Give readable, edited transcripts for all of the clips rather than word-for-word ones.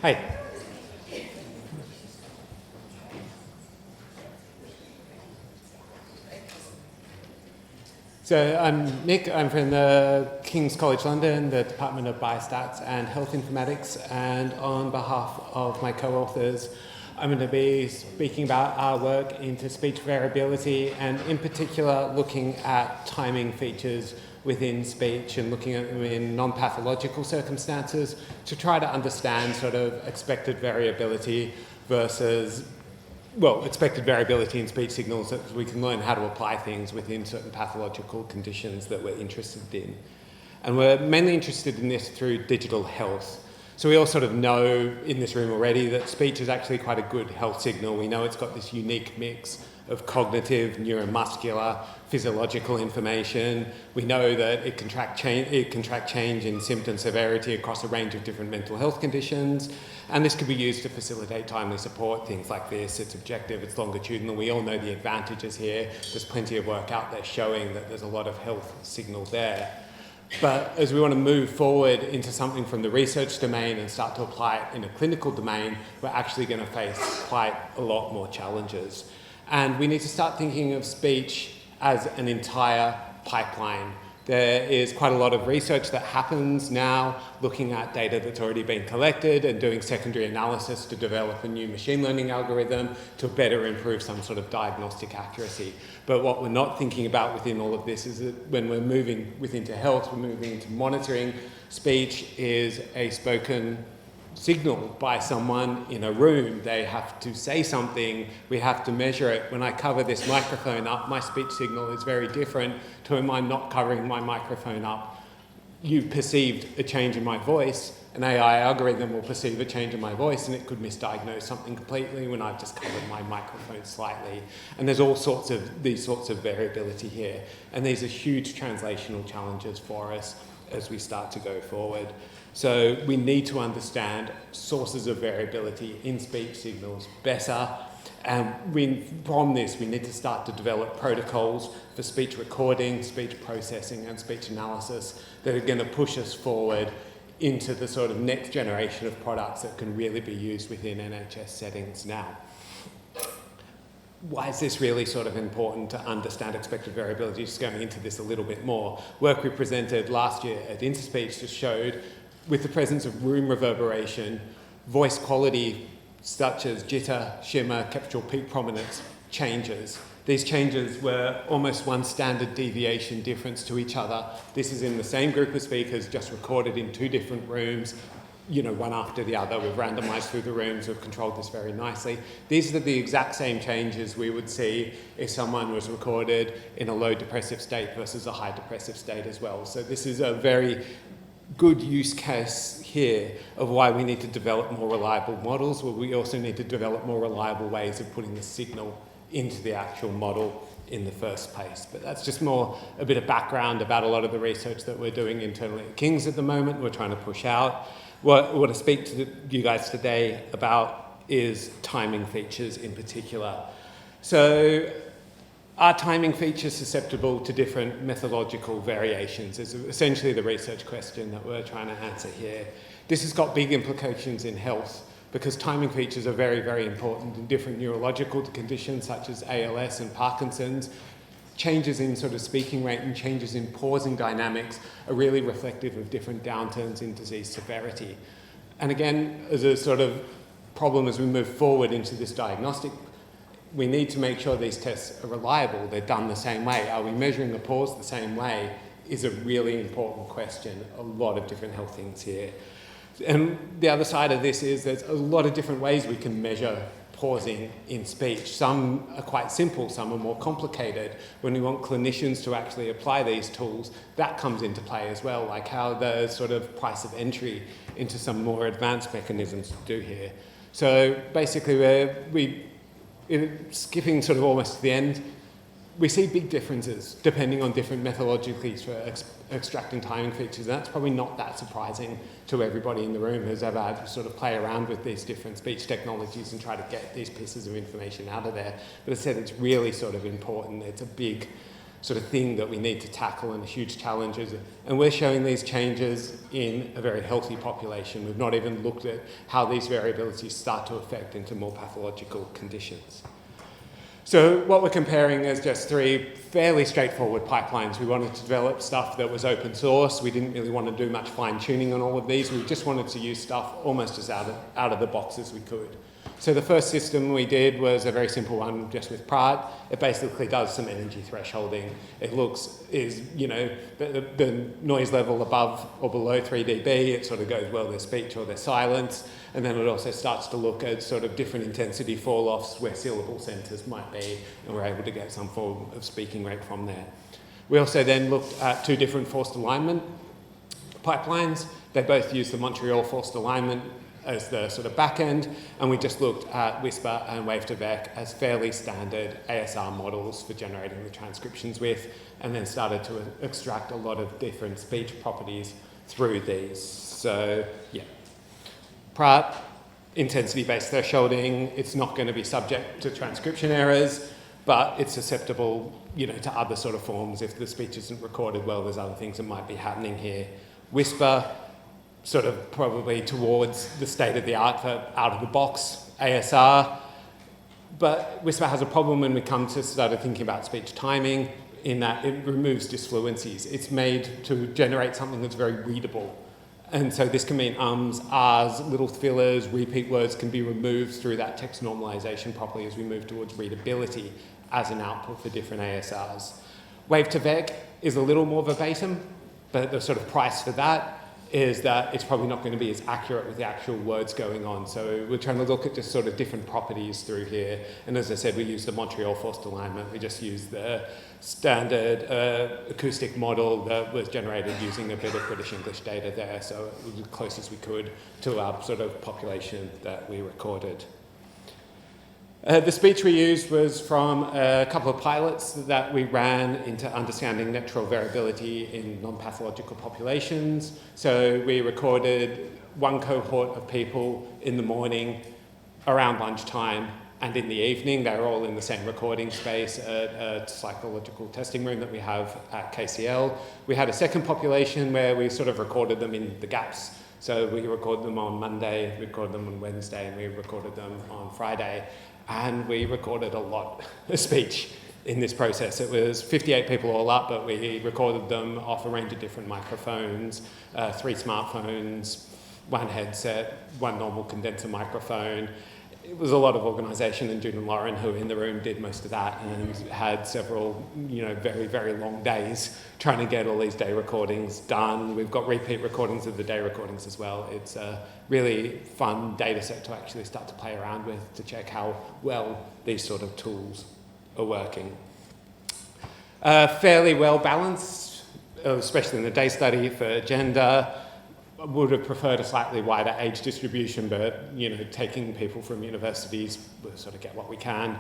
Hi. So I'm Nick, I'm from the King's College London, the Department of Biostats and Health Informatics, and on behalf of my co-authors, I'm going to be speaking about our work into speech variability and in particular looking at timing features within speech and looking at them in non-pathological circumstances to try to understand sort of expected variability versus expected variability in speech signals so that we can learn how to apply things within certain pathological conditions that we're interested in. And we're mainly interested in this through digital health. So we all sort of know in this room already that speech is actually quite a good health signal. We know it's got this unique mix of cognitive, neuromuscular, physiological information. We know that it can track change in symptom severity across a range of different mental health conditions. And this can be used to facilitate timely support, things like this. It's objective, it's longitudinal. We all know the advantages here. There's plenty of work out there showing that there's a lot of health signal there. But as we want to move forward into something from the research domain and start to apply it in a clinical domain, we're actually going to face quite a lot more challenges. And we need to start thinking of speech as an entire pipeline. There is quite a lot of research that happens now looking at data that's already been collected and doing secondary analysis to develop a new machine learning algorithm to better improve some sort of diagnostic accuracy. But what we're not thinking about within all of this is that when we're moving within to health, we're moving into monitoring. Speech is a spoken signal by someone in a room. They have to say something, we have to measure it. When I cover this microphone up, my speech signal is very different to when I'm not covering my microphone up. You've perceived a change in my voice, an AI algorithm will perceive a change in my voice and it could misdiagnose something completely when I've just covered my microphone slightly. And there's all sorts of these sorts of variability here. And these are huge translational challenges for us as we start to go forward. So we need to understand sources of variability in speech signals better. And from this, we need to start to develop protocols for speech recording, speech processing, and speech analysis that are going to push us forward into the sort of next generation of products that can really be used within NHS settings now. Why is this really sort of important to understand expected variability? Just going into this a little bit more. Work we presented last year at Interspeech just showed with the presence of room reverberation, voice quality such as jitter, shimmer, capsular peak prominence changes. These changes were almost one standard deviation difference to each other. This is in the same group of speakers, just recorded in two different rooms, one after the other. We've randomized through the rooms, we've controlled this very nicely. These are the exact same changes we would see if someone was recorded in a low depressive state versus a high depressive state as well. So this is a very good use case here of why we need to develop more reliable models, but we also need to develop more reliable ways of putting the signal into the actual model in the first place. But that's just more a bit of background about a lot of the research that we're doing internally at King's at the moment. We're trying to push out. What I want to speak to you guys today about is timing features in particular. So are timing features susceptible to different methodological variations? Is essentially the research question that we're trying to answer here. This has got big implications in health because timing features are very, very important in different neurological conditions such as ALS and Parkinson's. Changes in sort of speaking rate and changes in pausing dynamics are really reflective of different downturns in disease severity. And again, as a sort of problem as we move forward into this diagnostic, we need to make sure these tests are reliable, they're done the same way. Are we measuring the pause the same way is a really important question. A lot of different health things here. And the other side of this is there's a lot of different ways we can measure pausing in speech. Some are quite simple, some are more complicated. When we want clinicians to actually apply these tools, that comes into play as well, like how the sort of price of entry into some more advanced mechanisms to do here. So basically skipping sort of almost to the end, we see big differences depending on different methodologies for extracting timing features. And that's probably not that surprising to everybody in the room who's ever had to sort of play around with these different speech technologies and try to get these pieces of information out of there. But as I said, it's really sort of important. It's a big sort of thing that we need to tackle and huge challenges. And we're showing these changes in a very healthy population. We've not even looked at how these variabilities start to affect into more pathological conditions. So what we're comparing is just 3 fairly straightforward pipelines. We wanted to develop stuff that was open source. We didn't really want to do much fine tuning on all of these. We just wanted to use stuff almost as out of the box as we could. So the first system we did was a very simple one just with Pratt. It basically does some energy thresholding. It is the noise level above or below 3 dB. It sort of goes, well, there's speech or there's silence. And then it also starts to look at sort of different intensity fall-offs where syllable centers might be, and we're able to get some form of speaking rate from there. We also then looked at 2 different forced alignment pipelines. They both use the Montreal forced alignment as the sort of back end, and we just looked at Whisper and Wave2Vec as fairly standard ASR models for generating the transcriptions with, and then started to extract a lot of different speech properties through these. So, yeah. Pratt, intensity-based thresholding, it's not going to be subject to transcription errors, but it's susceptible, to other sort of forms. If the speech isn't recorded well, there's other things that might be happening here. Whisper, sort of probably towards the state-of-the-art for out-of-the-box ASR. But Whisper has a problem when we come to start thinking about speech timing, in that it removes disfluencies. It's made to generate something that's very readable. And so this can mean ums, ahs, little fillers, repeat words can be removed through that text normalization properly as we move towards readability as an output for different ASRs. Wave2Vec is a little more verbatim, but the sort of price for that is that it's probably not going to be as accurate with the actual words going on. So we're trying to look at just sort of different properties through here. And as I said, we use the Montreal forced alignment. We just use the standard acoustic model that was generated using a bit of British English data there. So it was as close as we could to our sort of population that we recorded. The speech we used was from a couple of pilots that we ran into understanding natural variability in non-pathological populations. So we recorded 1 cohort of people in the morning, around lunchtime, and in the evening. They were all in the same recording space at a psychological testing room that we have at KCL. We had a second population where we sort of recorded them in the gaps. So we recorded them on Monday, we recorded them on Wednesday, and we recorded them on Friday. And we recorded a lot of speech in this process. It was 58 people all up, but we recorded them off a range of different microphones, 3 smartphones, 1 headset, 1 normal condenser microphone. It was a lot of organisation, and Judith and Lauren, who were in the room, did most of that and had several, very, very long days trying to get all these day recordings done. We've got repeat recordings of the day recordings as well. It's a really fun data set to actually start to play around with to check how well these sort of tools are working. Fairly well balanced, especially in the day study for gender. Would have preferred a slightly wider age distribution, but taking people from universities, we'll sort of get what we can.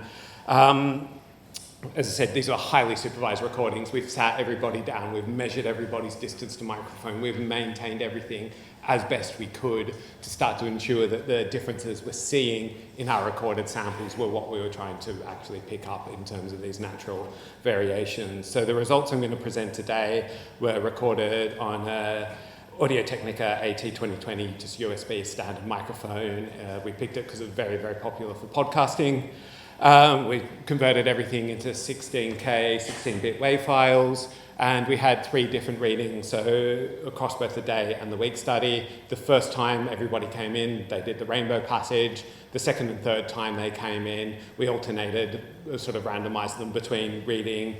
As I said, these are highly supervised recordings. We've sat everybody down, we've measured everybody's distance to microphone, we've maintained everything as best we could to start to ensure that the differences we're seeing in our recorded samples were what we were trying to actually pick up in terms of these natural variations. So the results I'm going to present today were recorded on Audio-Technica AT2020, just USB standard microphone. We picked it because it was very, very popular for podcasting. We converted everything into 16K, 16-bit WAV files, and we had 3 different readings, so across both the day and the week study. The first time everybody came in, they did the rainbow passage. The second and third time they came in, we alternated, sort of randomized them between reading,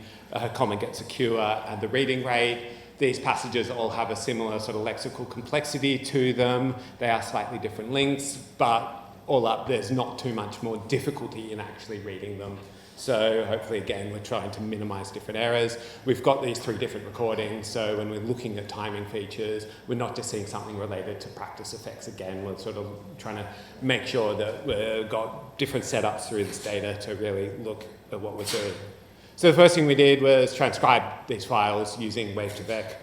common get secure, and the reading rate. These passages all have a similar sort of lexical complexity to them. They are slightly different lengths, but all up, there's not too much more difficulty in actually reading them. So hopefully, again, we're trying to minimize different errors. We've got these 3 different recordings, so when we're looking at timing features, we're not just seeing something related to practice effects again. We're sort of trying to make sure that we've got different setups through this data to really look at what we're doing. So the first thing we did was transcribe these files using Wave2Vec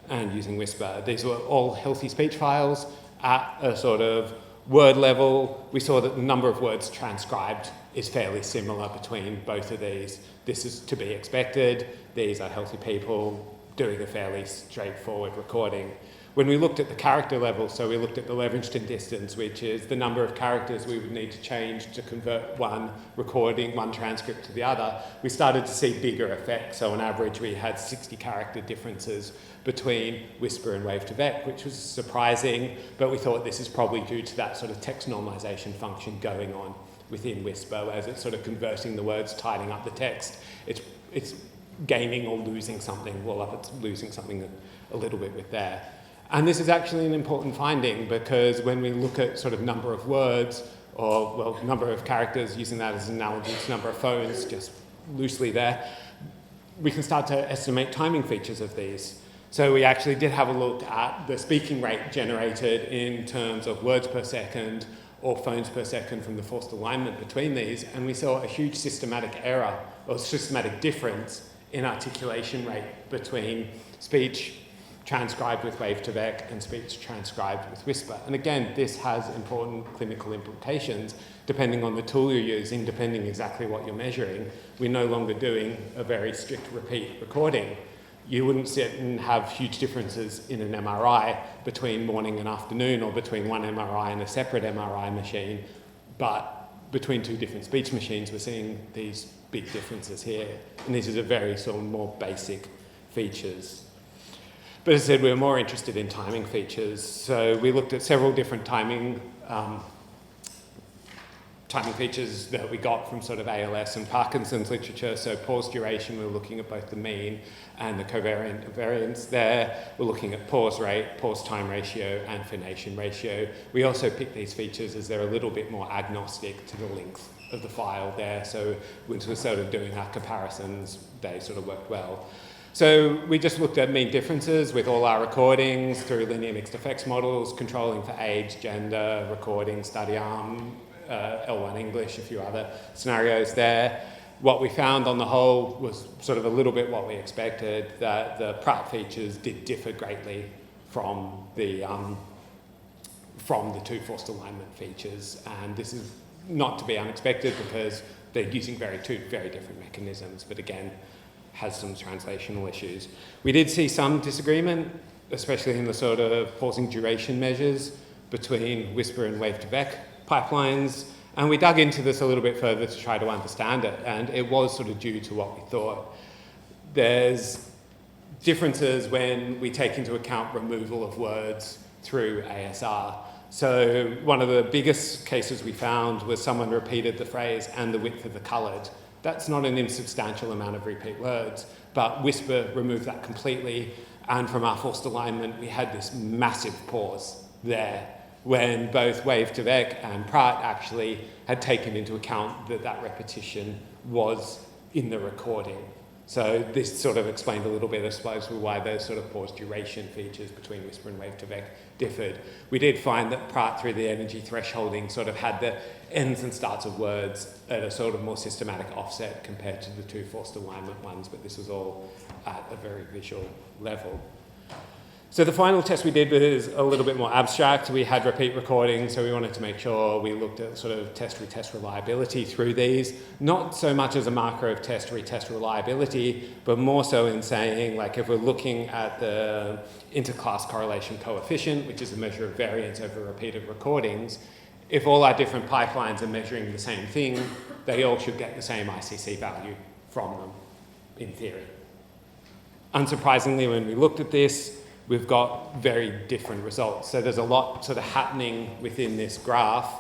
and using Whisper. These were all healthy speech files at a sort of word level. We saw that the number of words transcribed is fairly similar between both of these. This is to be expected. These are healthy people doing a fairly straightforward recording. When we looked at the character level, so we looked at the Levingston distance, which is the number of characters we would need to change to convert one recording, one transcript to the other, we started to see bigger effects. So on average, we had 60 character differences between Whisper and Wave to Vec, which was surprising, but we thought this is probably due to that sort of text normalization function going on within Whisper, as it's sort of converting the words, tidying up the text. It's gaining or losing something. Well, it's losing something a little bit with there. And this is actually an important finding, because when we look at sort of number of words, or well, number of characters, using that as an analogy to number of phones, just loosely there, we can start to estimate timing features of these. So we actually did have a look at the speaking rate generated in terms of words per second or phones per second from the forced alignment between these, and we saw a huge systematic error or systematic difference in articulation rate between speech transcribed with Wave to Vec and speech transcribed with Whisper. And again, this has important clinical implications depending on the tool you're using, depending exactly what you're measuring. We're no longer doing a very strict repeat recording. You wouldn't sit and have huge differences in an MRI between morning and afternoon, or between one MRI and a separate MRI machine, but between two different speech machines, we're seeing these big differences here. And these are the very sort of more basic features. But as I said, we were more interested in timing features. So we looked at several different timing features that we got from sort of ALS and Parkinson's literature. So pause duration, we were looking at both the mean and the covariant variance there. We're looking at pause rate, pause time ratio, and phonation ratio. We also picked these features as they're a little bit more agnostic to the length of the file there. So once we're sort of doing our comparisons, they sort of worked well. So we just looked at mean differences with all our recordings through linear mixed effects models, controlling for age, gender, recording, study arm, L1 English, a few other scenarios there. What we found on the whole was sort of a little bit what we expected, that the Pratt features did differ greatly from the two forced alignment features. And this is not to be unexpected because they're using two very different mechanisms, but again, has some translational issues. We did see some disagreement, especially in the sort of pausing duration measures between Whisper and Wave to Vec pipelines, and we dug into this a little bit further to try to understand it, and it was sort of due to what we thought. There's differences when we take into account removal of words through ASR. So one of the biggest cases we found was someone repeated the phrase "and the width of the coloured." That's not an insubstantial amount of repeat words, but Whisper removed that completely, and from our forced alignment, we had this massive pause there when both Wave to Vec and Pratt actually had taken into account that repetition was in the recording. So this sort of explained a little bit, I suppose, why those sort of pause duration features between Whisper and Wave to Vec differed. We did find that Pratt, through the energy thresholding, sort of had the ends and starts of words at a sort of more systematic offset compared to the two forced alignment ones, but this was all at a very visual level. So the final test we did was a little bit more abstract. We had repeat recordings, so we wanted to make sure we looked at sort of test-retest reliability through these, not so much as a marker of test-retest reliability, but more so in saying, like, if we're looking at the interclass correlation coefficient, which is a measure of variance over repeated recordings, if all our different pipelines are measuring the same thing, they all should get the same ICC value from them, in theory. Unsurprisingly, when we looked at this, we've got very different results. So there's a lot sort of happening within this graph.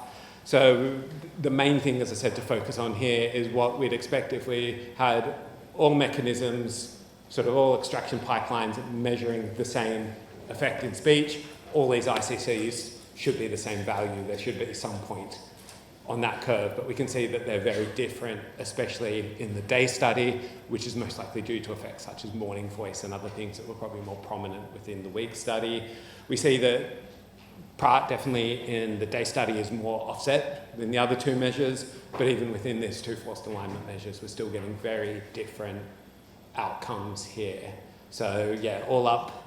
So the main thing, as I said, to focus on here is what we'd expect if we had all mechanisms, sort of all extraction pipelines measuring the same effect in speech. All these ICCs should be the same value. There should be some point on that curve, but we can see that they're very different, especially in the day study, which is most likely due to effects such as morning voice and other things that were probably more prominent within the week study. We see that Pratt definitely in the day study is more offset than the other two measures, but even within these two forced alignment measures, we're still getting very different outcomes here. So yeah, all up,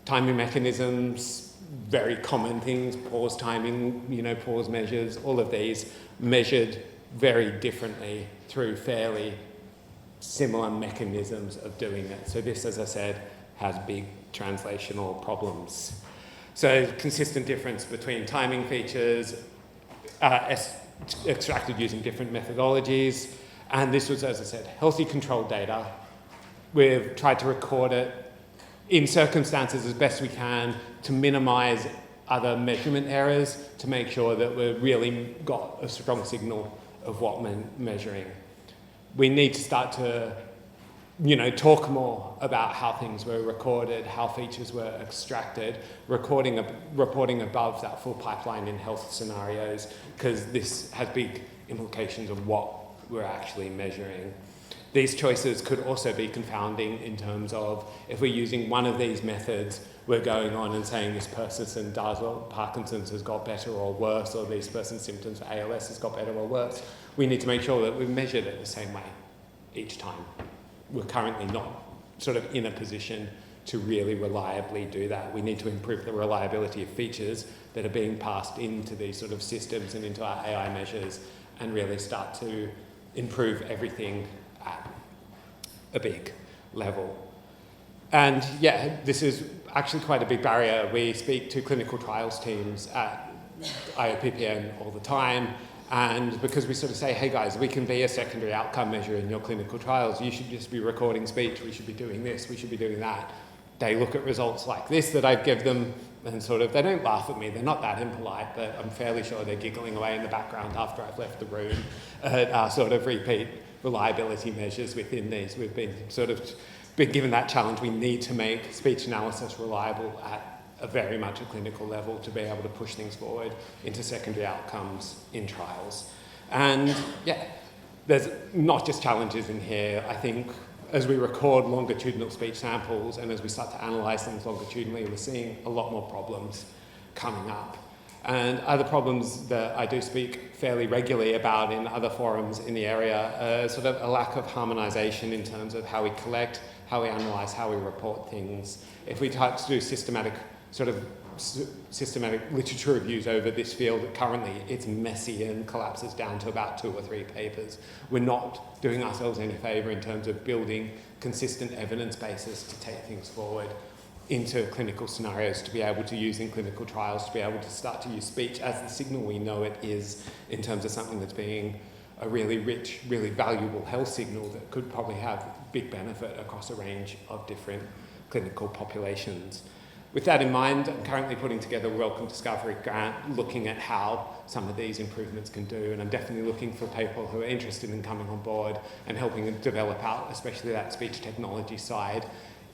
timing mechanisms, very common things, pause timing, pause measures, all of these measured very differently through fairly similar mechanisms of doing it. So this, as I said, has big translational problems. So consistent difference between timing features extracted using different methodologies. And this was, as I said, healthy controlled data. We've tried to record it in circumstances as best we can to minimize other measurement errors to make sure that we've really got a strong signal of what we're measuring. We need to start to, talk more about how things were recorded, how features were extracted, reporting above that full pipeline in health scenarios, because this has big implications of what we're actually measuring. These choices could also be confounding in terms of if we're using one of these methods, we're going on and saying this person does or Parkinson's has got better or worse, or this person's symptoms for ALS has got better or worse. We need to make sure that we've measured it the same way each time. We're currently not sort of in a position to really reliably do that. We need to improve the reliability of features that are being passed into these sort of systems and into our AI measures and really start to improve everything at a big level. And yeah, this is actually quite a big barrier. We speak to clinical trials teams at IOPPN all the time, and because we sort of say, hey guys, we can be a secondary outcome measure in your clinical trials, you should just be recording speech, we should be doing this, we should be doing that. They look at results like this that I give them and sort of, they don't laugh at me, they're not that impolite, but I'm fairly sure they're giggling away in the background after I've left the room at our sort of repeat reliability measures within these. We've been given that challenge. We need to make speech analysis reliable at a very much a clinical level to be able to push things forward into secondary outcomes in trials. And yeah, there's not just challenges in here. I think as we record longitudinal speech samples and as we start to analyse things longitudinally, we're seeing a lot more problems coming up. And other problems that I do speak fairly regularly about in other forums in the area, sort of a lack of harmonisation in terms of how we collect, how we analyse, how we report things. If we try to do systematic literature reviews over this field, currently it's messy and collapses down to about 2 or 3 papers. We're not doing ourselves any favour in terms of building consistent evidence bases to take things forward into clinical scenarios, to be able to use in clinical trials, to be able to start to use speech as the signal we know it is in terms of something that's being a really rich, really valuable health signal that could probably have big benefit across a range of different clinical populations. With that in mind, I'm currently putting together a Wellcome Discovery grant looking at how some of these improvements can do, and I'm definitely looking for people who are interested in coming on board and helping develop out, especially that speech technology side,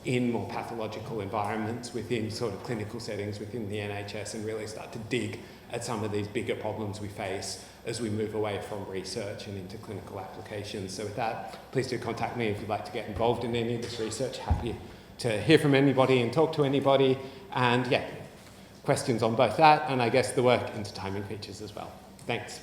in more pathological environments within sort of clinical settings within the NHS, and really start to dig at some of these bigger problems we face as we move away from research and into clinical applications. So with that, please do contact me if you'd like to get involved in any of this research. Happy to hear from anybody and talk to anybody, and yeah, questions on both that and I guess the work into timing features as well. Thanks.